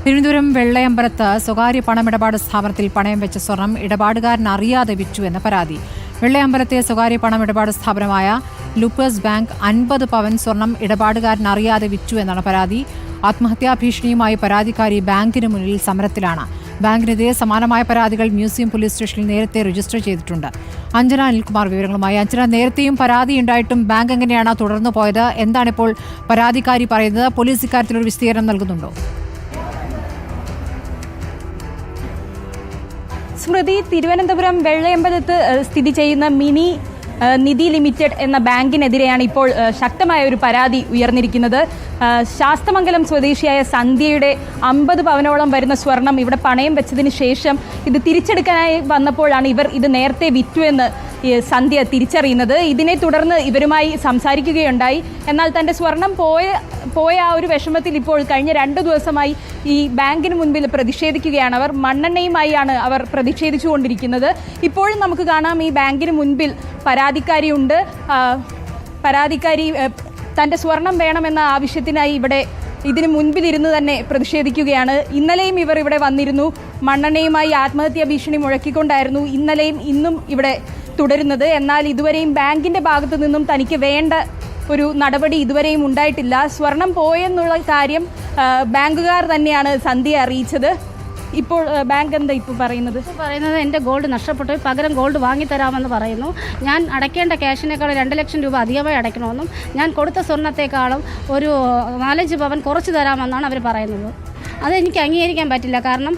തിരുവനന്തപുരം വെള്ളയമ്പലത്ത് സ്വകാര്യ പണമിടപാട് സ്ഥാപനത്തിൽ പണയം വെച്ച സ്വർണം ഇടപാടുകാരൻ അറിയാതെ വിറ്റു എന്ന പരാതി. വെള്ളയമ്പലത്തെ സ്വകാര്യ പണമിടപാട് സ്ഥാപനമായ ലൂപ്പേഴ്സ് ബാങ്ക് 50 പവൻ സ്വർണം ഇടപാടുകാരൻ അറിയാതെ വിറ്റു എന്നാണ് പരാതി. ആത്മഹത്യാ ഭീഷണിയുമായി പരാതിക്കാരി ബാങ്കിന് മുന്നിൽ സമരത്തിലാണ്. ബാങ്കിനെതിരെ സമാനമായ പരാതികൾ മ്യൂസിയം പോലീസ് സ്റ്റേഷനിൽ നേരത്തെ രജിസ്റ്റർ ചെയ്തിട്ടുണ്ട്. അഞ്ജന അനിൽകുമാർ വിവരങ്ങളുമായി. അഞ്ജന, നേരത്തെയും പരാതിയുണ്ടായിട്ടും ബാങ്ക് എങ്ങനെയാണ് തുടർന്നു പോയത്? എന്താണിപ്പോൾ പരാതിക്കാരി പറയുന്നത്? പോലീസ് ഇക്കാര്യത്തിലൊരു വിശദീകരണം നൽകുന്നുണ്ടോ? സ്മൃതി, തിരുവനന്തപുരം വെള്ളയമ്പലത്ത് സ്ഥിതി ചെയ്യുന്ന മിനി നിധി ലിമിറ്റഡ് എന്ന ബാങ്കിനെതിരെയാണ് ഇപ്പോൾ ശക്തമായ ഒരു പരാതി ഉയർന്നിരിക്കുന്നത്. ശാസ്തമംഗലം സ്വദേശിയായ സന്ധ്യയുടെ 50 പവനോളം വരുന്ന സ്വർണം ഇവിടെ പണയം വെച്ചതിന് ശേഷം ഇത് തിരിച്ചെടുക്കാനായി വന്നപ്പോഴാണ് ഇവർ ഇത് നേരത്തെ വിറ്റു എന്ന് സന്ധ്യ തിരിച്ചറിയുന്നത്. ഇതിനെ തുടർന്ന് ഇവരുമായി സംസാരിക്കുകയുണ്ടായി. എന്നാൽ തൻ്റെ സ്വർണം പോയ ആ ഒരു വിഷമത്തിൽ ഇപ്പോൾ കഴിഞ്ഞ 2 ദിവസമായി ഈ ബാങ്കിന് മുൻപിൽ പ്രതിഷേധിക്കുകയാണ്. അവർ മണ്ണെണ്ണയുമായാണ് അവർ പ്രതിഷേധിച്ചുകൊണ്ടിരിക്കുന്നത്. ഇപ്പോഴും നമുക്ക് കാണാം ഈ ബാങ്കിന് മുൻപിൽ പരാതിക്കാരിയുണ്ട്. പരാതിക്കാരി തൻ്റെ സ്വർണം വേണമെന്ന ആവശ്യത്തിനായി ഇവിടെ ഇതിന് മുൻപിലിരുന്ന് തന്നെ പ്രതിഷേധിക്കുകയാണ്. ഇന്നലെയും ഇവർ ഇവിടെ വന്നിരുന്നു. മണ്ണെണ്ണയുമായി ആത്മഹത്യാ ഭീഷണി മുഴക്കിക്കൊണ്ടായിരുന്നു ഇന്നലെയും ഇന്നും ഇവിടെ തുടരുന്നത്. എന്നാൽ ഇതുവരെയും ബാങ്കിൻ്റെ ഭാഗത്തു നിന്നും തനിക്ക് വേണ്ട ഒരു നടപടി ഇതുവരെയും ഉണ്ടായിട്ടില്ല. സ്വർണം പോയെന്നുള്ള കാര്യം ബാങ്കുകാർ തന്നെയാണ് സന്ധ്യയെ അറിയിച്ചത്. ഇപ്പോൾ ബാങ്ക് എന്താ ഇപ്പോൾ പറയുന്നത്? എൻ്റെ ഗോൾഡ് നഷ്ടപ്പെട്ടു, പകരം ഗോൾഡ് വാങ്ങിത്തരാമെന്ന് പറയുന്നു. ഞാൻ അടയ്ക്കേണ്ട ക്യാഷിനേക്കാൾ 2 ലക്ഷം രൂപ അധികമായി അടയ്ക്കണമെന്നും ഞാൻ കൊടുത്ത സ്വർണ്ണത്തെക്കാളും ഒരു 4-5 പവൻ കുറച്ച് തരാമെന്നാണ് അവർ പറയുന്നത്. അതെനിക്ക് അംഗീകരിക്കാൻ പറ്റില്ല. കാരണം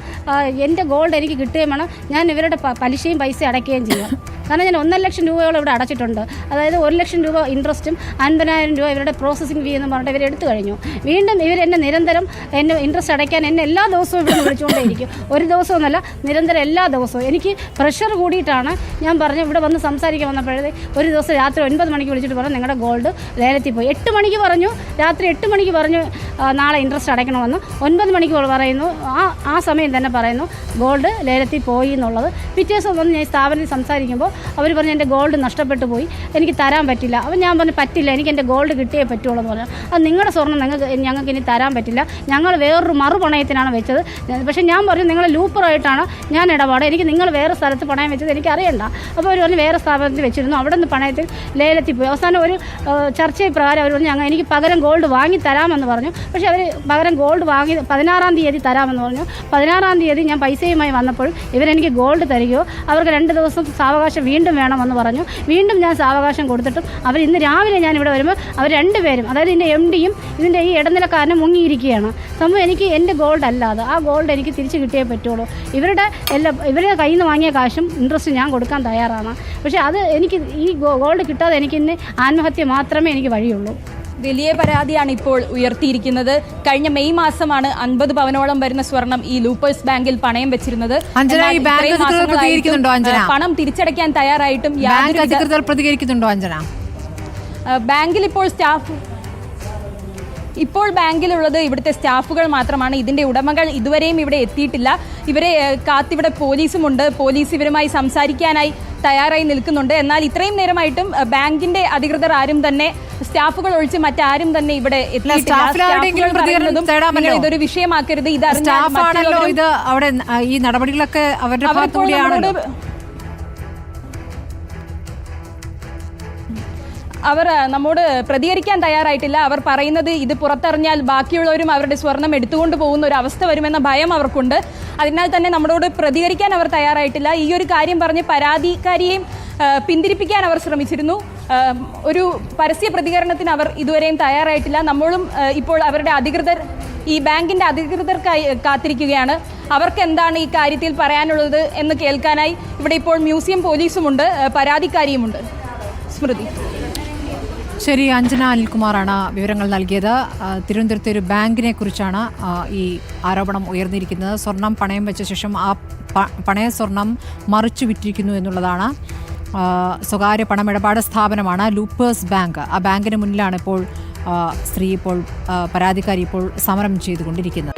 എൻ്റെ ഗോൾഡ് എനിക്ക് കിട്ടുകയും വേണം, ഞാൻ ഇവരുടെ പലിശയും പൈസ അടയ്ക്കുകയും ചെയ്യാം. കാരണം ഞാൻ 1 ലക്ഷം രൂപയോളം ഇവിടെ അടച്ചിട്ടുണ്ട്. അതായത് 1 ലക്ഷം രൂപ ഇൻട്രസ്റ്റും 50,000 രൂപ ഇവരുടെ പ്രോസസ്സിംഗ് ഫീ എന്ന് പറഞ്ഞിട്ട് ഇവരെടുത്തു കഴിഞ്ഞു. വീണ്ടും ഇവരെന്നെ നിരന്തരം എന്നെ ഇൻട്രസ്റ്റ് അടയ്ക്കാൻ എന്നെ എല്ലാ ദിവസവും ഇവിടെ വിളിച്ചുകൊണ്ടേയിരിക്കും. ഒരു ദിവസമൊന്നുമല്ല, നിരന്തരം എല്ലാ ദിവസവും. എനിക്ക് പ്രഷർ കൂടിയിട്ടാണ് ഞാൻ പറഞ്ഞു ഇവിടെ വന്ന് സംസാരിക്കാൻ വന്നപ്പോഴേ ഒരു ദിവസം രാത്രി 9 മണിക്ക് വിളിച്ചിട്ട് പറഞ്ഞു നിങ്ങളുടെ ഗോൾഡ് ലേലത്തിൽ പോയി. 8 മണിക്ക് പറഞ്ഞു, രാത്രി 8 മണിക്ക് പറഞ്ഞു നാളെ ഇൻട്രസ്റ്റ് അടയ്ക്കണമെന്ന്. 9 മണിക്ക് പറയുന്നു, ആ സമയം തന്നെ പറയുന്നു ഗോൾഡ് ലേലത്തിൽ പോയി എന്നുള്ളത്. പിറ്റേ ദിവസം വന്ന് ഞാൻ സ്ഥാപനത്തിൽ സംസാരിക്കുമ്പോൾ അവർ പറഞ്ഞു എൻ്റെ ഗോൾഡ് നഷ്ടപ്പെട്ടു പോയി, എനിക്ക് തരാൻ പറ്റില്ല. അപ്പം ഞാൻ പറഞ്ഞു പറ്റില്ല, എനിക്ക് എൻ്റെ ഗോൾഡ് കിട്ടിയേ പറ്റുള്ളൂ എന്ന് പറഞ്ഞു. അത് നിങ്ങളുടെ സ്വർണ്ണം ഞങ്ങൾക്ക് ഇനി തരാൻ പറ്റില്ല, ഞങ്ങൾ വേറൊരു മറുപണയത്തിനാണ് വെച്ചത്. പക്ഷേ ഞാൻ പറഞ്ഞു നിങ്ങൾ ലൂപ്പറായിട്ടാണ് ഞാൻ ഇടപാട്, എനിക്ക് നിങ്ങൾ വേറെ സ്ഥലത്ത് പണയം വെച്ചത് എനിക്ക് അറിയണ്ട. അപ്പോൾ അവർ പറഞ്ഞു വേറെ സ്ഥാപനത്തിൽ വെച്ചിരുന്നു, അവിടെ നിന്ന് പണയത്തിൽ ലേലത്തിൽ പോയി. അവസാനം ഒരു ചർച്ചയിൽ പ്രകാരം അവർ പറഞ്ഞു എനിക്ക് പകരം ഗോൾഡ് വാങ്ങി തരാമെന്ന് പറഞ്ഞു. പക്ഷേ അവർ പകരം ഗോൾഡ് വാങ്ങി 16-ാം തീയതി തരാമെന്ന് പറഞ്ഞു. 16-ാം തീയതി ഞാൻ പൈസയുമായി വന്നപ്പോഴും ഇവരെനിക്ക് ഗോൾഡ് തരികയോ അവർക്ക് 2 ദിവസം സാവകാശം വീണ്ടും വേണമെന്ന് പറഞ്ഞു. വീണ്ടും ഞാൻ സാവകാശം കൊടുത്തിട്ടും അവർ ഇന്ന് രാവിലെ ഞാൻ ഇവിടെ വരുമ്പോൾ അവർ 2 പേരും, അതായത് ഇതിൻ്റെ MD-യും ഇതിൻ്റെ ഈ ഇടനിലക്കാരനും മുങ്ങിയിരിക്കുകയാണ്. സംഭവം എനിക്ക് എൻ്റെ ഗോൾഡ് അല്ലാതെ ആ ഗോൾഡ് എനിക്ക് തിരിച്ച് കിട്ടിയേ പറ്റുള്ളൂ. ഇവരുടെ കയ്യിൽ നിന്ന് വാങ്ങിയ കാശും ഇൻട്രസ്റ്റ് ഞാൻ കൊടുക്കാൻ തയ്യാറാണ്. പക്ഷേ അത് എനിക്ക് ഈ ഗോൾഡ് കിട്ടാതെ എനിക്ക് ഇന്ന് ആത്മഹത്യ മാത്രമേ എനിക്ക് വഴിയുള്ളൂ. വലിയ പരാതിയാണ് ഇപ്പോൾ ഉയർത്തിയിരിക്കുന്നത്. കഴിഞ്ഞ മെയ് മാസമാണ് 50 പവനോളം വരുന്ന സ്വർണം ഈ ലൂപ്പേഴ്സ് ബാങ്കിൽ പണയം വെച്ചിരുന്നത്. പണം തിരിച്ചടയ്ക്കാൻ തയ്യാറായിട്ടും പ്രതികരിക്കുന്നുണ്ടോ അഞ്ജന? ബാങ്കിൽ ഇപ്പോൾ ബാങ്കിലുള്ളത് ഇവിടുത്തെ സ്റ്റാഫുകൾ മാത്രമാണ്. ഇതിന്റെ ഉടമകൾ ഇതുവരെയും ഇവിടെ എത്തിയിട്ടില്ല. ഇവരെ കാത്തിവിടെ പോലീസുമുണ്ട്. പോലീസ് ഇവരുമായി സംസാരിക്കാനായി തയ്യാറായി നിൽക്കുന്നുണ്ട്. എന്നാൽ ഇത്രയും നേരമായിട്ടും ബാങ്കിന്റെ അധികൃതർ ആരും തന്നെ, സ്റ്റാഫുകൾ ഒഴിച്ച് മറ്റാരും തന്നെ ഇവിടെ എത്തിയിട്ടില്ല. ഇതൊരു വിഷയമാക്കരുത്, ഈ നടപടികളൊക്കെ അവർ നമ്മോട് പ്രതികരിക്കാൻ തയ്യാറായിട്ടില്ല. അവർ പറയുന്നത് ഇത് പുറത്തറിഞ്ഞാൽ ബാക്കിയുള്ളവരും അവരുടെ സ്വർണം എടുത്തുകൊണ്ട് പോകുന്ന ഒരു അവസ്ഥ വരുമെന്ന ഭയം അവർക്കുണ്ട്. അതിനാൽ തന്നെ നമ്മളോട് പ്രതികരിക്കാൻ അവർ തയ്യാറായിട്ടില്ല. ഈ ഒരു കാര്യം പറഞ്ഞ് പരാതിക്കാരിയെയും പിന്തിരിപ്പിക്കാൻ അവർ ശ്രമിച്ചിരുന്നു. ഒരു പരസ്യ പ്രതികരണത്തിന് അവർ ഇതുവരെയും തയ്യാറായിട്ടില്ല. നമ്മളും ഇപ്പോൾ അവരുടെ അധികൃതർ, ഈ ബാങ്കിന്റെ അധികൃതർക്കായി കാത്തിരിക്കുകയാണ്. അവർക്ക് എന്താണ് ഈ കാര്യത്തിൽ പറയാനുള്ളത് എന്ന് കേൾക്കാനായി ഇവിടെ ഇപ്പോൾ മ്യൂസിയം പോലീസുമുണ്ട്, പരാതിക്കാരിയുമുണ്ട്. സ്മൃതി. ശരി, അഞ്ജന അനിൽകുമാറാണ് വിവരങ്ങൾ നൽകിയത്. തിരുവനന്തപുരത്തെ ഒരു ബാങ്കിനെ കുറിച്ചാണ് ഈ ആരോപണം ഉയർന്നിരിക്കുന്നത്. സ്വർണം പണയം വെച്ച ശേഷം ആ പണയ സ്വർണം മറിച്ചു വിറ്റിരിക്കുന്നു എന്നുള്ളതാണ്. സ്വകാര്യ പണമിടപാട് സ്ഥാപനമാണ് ലൂപ്പേഴ്സ് ബാങ്ക്. ആ ബാങ്കിന് മുന്നിലാണ് ഇപ്പോൾ പരാതിക്കാരി ഇപ്പോൾ സമരം ചെയ്തുകൊണ്ടിരിക്കുന്നത്.